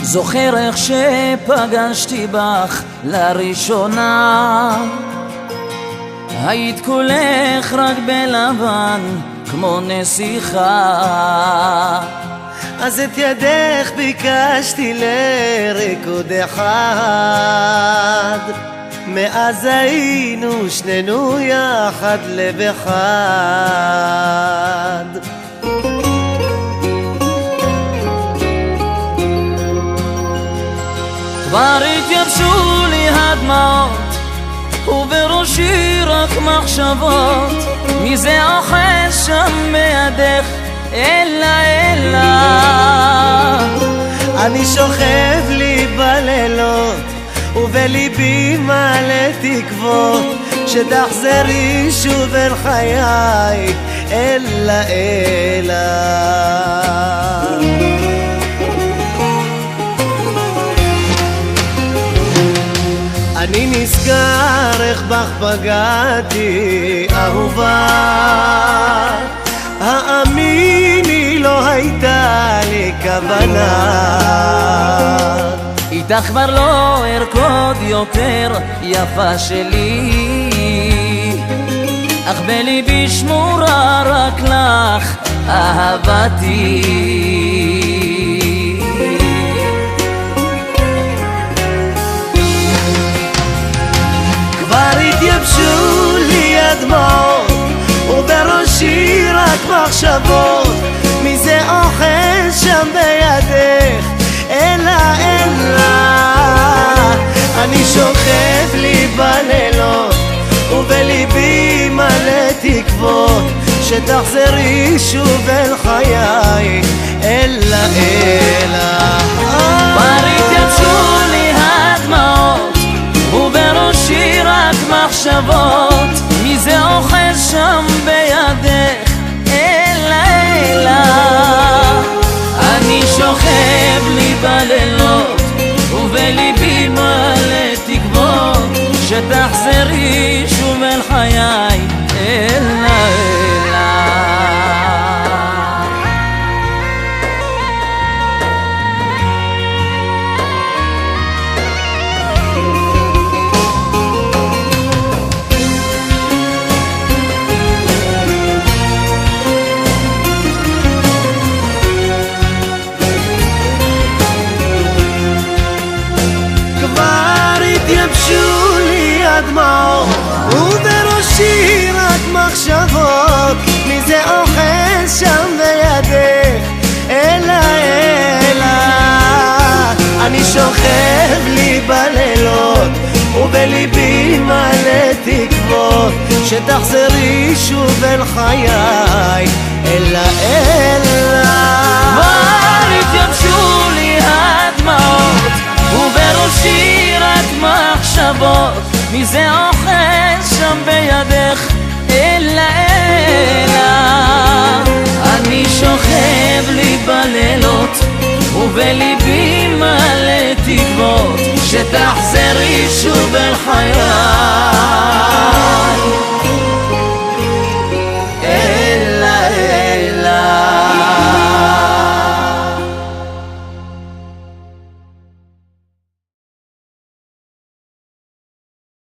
זוכר איך שפגשתי בך לראשונה, היית כולך רק בלבן כמו נסיכה, אז את ידך ביקשתי לריקוד אחד, מאז היינו שנינו יחד לב אחד. כבר התייבשו לי הדמעות ובראשי רק מחשבות, מי זה אוחז שם בידך אלה אלה. אני שוכב לי בלילות ובליבי מלא תקוות שתחזרי שוב אל חיי אלה אלה. אני נזכר איך בך פגעתי אהובה, האמיני לא הייתה לי כוונה, איתך כבר לא ארקוד יותר יפה שלי, אך בליבי שמורה רק לך אהבתי. התייבשו לי הדמעות ובראשי רק מחשבות, מי זה אוחז שם בידך אלה אלה. אני שוכב לי בלילות ובליבי מלא תקוות שתחזרי שוב אל חיי אלה אלה. כבר התייבשו לי הדמעות ובראשי רק מחשבות, מי זה אוחז שם בידך אלה אלה. אני שוכב לי בלילות ובליבי מלא תקוות שתחזרי שוב אל חיי אלה אלה. התייבשו לי הדמעות ובראשי רק מחשבות, מי זה אוחז שם בידך אלה אלה. אני שוכב לי בלילות ובליבי מלא תקוות שתחזרי שוב אל חיי אלה אלה. כבר התייבשו לי הדמעות ובראשי רק מחשבות, מי זה אוחז שם בידך אלה אלה. אני שוכב לי בלילות ובליבי מלא תקוות שתחזרי שוב אל חיי